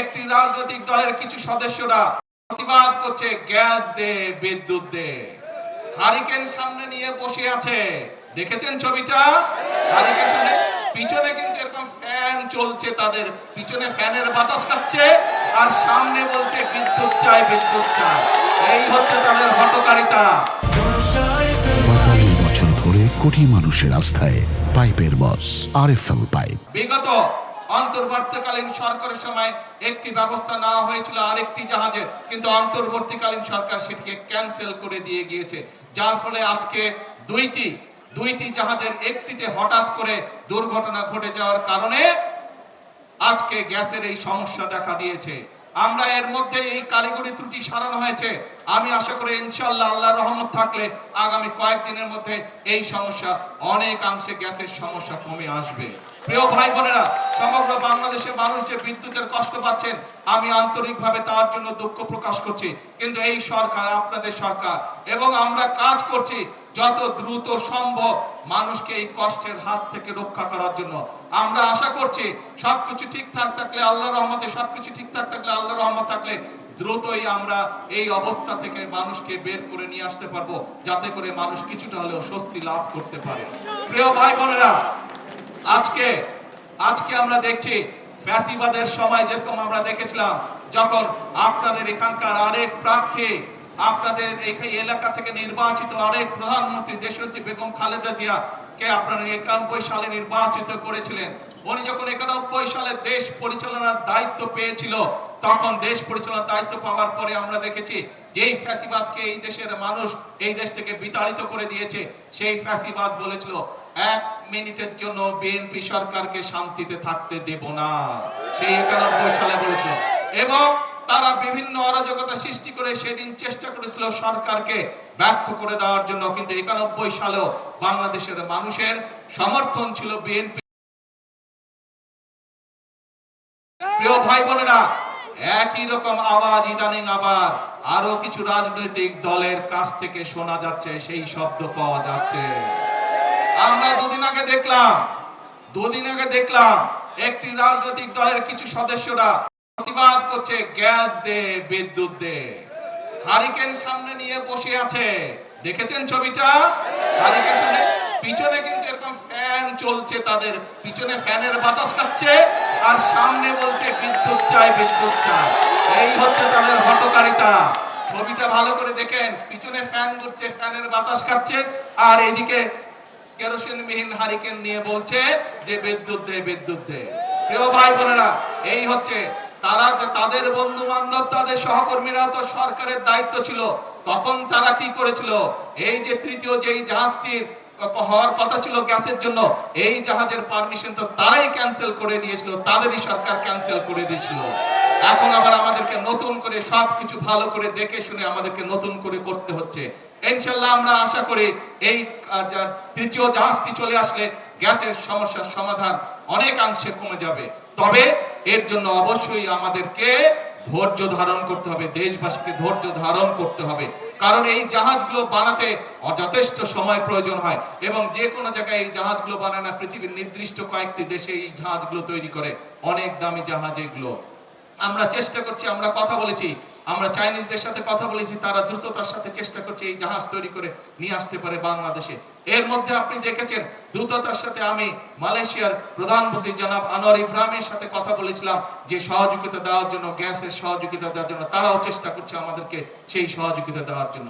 একটি রাজনৈতিক দলের কিছু সদস্যরা প্রতিবাদ করছে, গ্যাস দে, বিদ্যুৎ দে। হারিকেন সামনে নিয়ে বসে আছে, দেখেছেন ছবিটা? হারিকেন সামনে, পিছনে কিন্তু এরকম ফ্যান চলছে, তাদের পিছনে ফ্যানের বাতাস খাচ্ছে, আর সামনে বলছে বিদ্যুৎ চাই, বিদ্যুৎ চাই। এই হচ্ছে তাদের হঠকারিতা। ৪২ বছর ধরে কোটি মানুষের আস্থায় পাইপের বস আরএফএল পাইপ। বিগত অন্তর্বর্তীকালীন সরকারের সময় একটি ব্যবস্থা নেওয়া হয়েছিল আরেকটি জাহাজের, কিন্তু অন্তর্বর্তীকালীন সরকার সেটিকে ক্যান্সেল করে দিয়ে গিয়েছে, যার ফলে আজকে দুইটি জাহাজের একটিতে হঠাৎ করে দুর্ঘটনা ঘটে যাওয়ার কারণে আজকে গ্যাসের এই সমস্যা দেখা দিয়েছে। আমরা এর মধ্যে এই কারিগরি ত্রুটি সারানো হয়েছে। আমি আশা করি ইনশাআল্লাহ আল্লাহর রহমত থাকলে আগামী কয়েকদিনের মধ্যে এই সমস্যা অনেকাংশে, গ্যাসের সমস্যা কমে আসবে। প্রিয় ভাই বোনেরা, সমগ্র বাংলাদেশের মানুষ যে বিদ্যুতের কষ্ট পাচ্ছেন, আমি আন্তরিকভাবে তার জন্য দুঃখ প্রকাশ করছি। কিন্তু এই সরকার আপনাদের সরকার, এবং আমরা কাজ করছি যত দ্রুত সম্ভব মানুষকে এই কষ্টের হাত থেকে রক্ষা করার জন্য। আমরা আশা করছি সবকিছু ঠিকঠাক থাকলে আল্লাহর রহমতে, সবকিছু ঠিকঠাক থাকলে আল্লাহর রহমত থাকলে দ্রুতই আমরা এই অবস্থা থেকে মানুষকে বের করে নিয়ে আসতে পারবো, যাতে করে মানুষ কিছুটা হলেও স্বস্তি লাভ করতে পারে। প্রিয় ভাই বোনেরা, আজকে আমরা দেখছি ফ্যাসিবাদের সময় যেরকম আমরা দেখেছিলাম, যখন আপনাদের এখানকার আরেক প্রার্থী, আপনাদের এই এলাকা থেকে নির্বাচিত আরেক প্রধানমন্ত্রী দেশনেত্রী বেগম খালেদা জিয়া কে আপনারা 91 সালে নির্বাচিত করেছিলেন। উনি যখন 91 সালে দেশ পরিচালনার দায়িত্ব পেয়েছিল, তখন দেশ পরিচালনার দায়িত্ব পাওয়ার পরে আমরা দেখেছি যেই ফ্যাসিবাদকে এই দেশের মানুষ এই দেশ থেকে বিতাড়িত করে দিয়েছে, সেই ফ্যাসিবাদ বলেছিল 1 মিনিটের জন্য বিএনপি সরকারকে শান্তিতে থাকতে দেব না। সেই 91 সালে বলেছিল, এবং তারা বিভিন্ন অরাজকতা সৃষ্টি করে সেদিন চেষ্টা করেছিল সরকারকে ব্যর্থ করে দেওয়ার জন্য, কিন্তু 91 সালেও বাংলাদেশের মানুষের সমর্থন ছিল বিএনপি। প্রিয় ভাই বোনেরা, একই রকম আওয়াজ ইদানিং আবার আরো কিছু রাজনৈতিক দলের কাছ থেকে শোনা যাচ্ছে, সেই শব্দ পাওয়া যাচ্ছে। আমরা দুদিন আগে দেখলাম একটি রাজনৈতিক দলের কিছু সদস্যরা প্রতিবাদ করছে, গ্যাস দে, বিদ্যুৎ দে। হারিকেন সামনে নিয়ে বসে আছে, দেখেছেন ছবিটা? হারিকেন সামনে, পিছনে কিন্তু এরকম ফ্যান চলছে, তাদের পিছনে ফ্যানের বাতাস খাচ্ছে, আর সামনে বলছে বিদ্যুৎ চাই, বিদ্যুৎ চাই। এই হচ্ছে তাদের হঠকারিতা। ছবিটা ভালো করে দেখেন, পিছনে ফ্যান ঘুরছে, ফ্যানের বাতাস খাচ্ছে, আর এইদিকে কেরোসিনবিহীন হারিকেন নিয়ে বলছে যে বিদ্যুৎ দে, বিদ্যুৎ দে। প্রিয় ভাই বোনেরা, এই হচ্ছে তারা, তাদের বন্ধু বান্ধব, তাদের সহকর্মীরা তো সরকারের দায়িত্ব ছিল, তখন তারা কি করেছিল? এই যে তৃতীয় যেই জাহাজটির হওয়ার কথা ছিল গ্যাসের জন্য, এই জাহাজের পারমিশন তো তারাই ক্যান্সেল করে দিয়েছিল, তাদেরই সরকার ক্যান্সেল করে দিয়েছিল। এখন আবার আমাদেরকে নতুন করে সবকিছু ভালো করে দেখে শুনে আমাদেরকে নতুন করে করতে হচ্ছে। ইনশাআল্লাহ আমরা আশা করি এই তৃতীয় জাহাজটি চলে আসলে গ্যাসের সমস্যার সমাধান অনেকাংশে কমে যাবে। তবে এর জন্য অবশ্যই আমাদেরকে ধৈর্য ধারণ করতে হবে, দেশবাসীকে ধৈর্য ধারণ করতে হবে, কারণ এই জাহাজগুলো বানাতে যথেষ্ট সময় প্রয়োজন হয়, এবং যে কোনো জায়গায় এই জাহাজগুলো বানায় না, পৃথিবীর নির্দিষ্ট কয়েকটি দেশে এই জাহাজগুলো তৈরি করে, অনেক দামি জাহাজ এগুলো। আমরা চেষ্টা করছি, আমরা কথা বলেছি, আমরা চাইনিজদের সাথে কথা বলেছি, তারা দ্রুততার সাথে চেষ্টা করছে এই জাহাজ তৈরি করে নিয়ে আসতে পারে বাংলাদেশে। এর মধ্যে আপনি দেখেছেন দ্রুততার সাথে আমি মালয়েশিয়ার প্রধানমন্ত্রী জনাব আনোয়ার ইব্রাহিমের সাথে কথা বলেছিলাম যে সহযোগিতা দেওয়ার জন্য, গ্যাসের সহযোগিতা দেওয়ার জন্য। তারাও চেষ্টা করছে আমাদেরকে সেই সহযোগিতা দেওয়ার জন্য।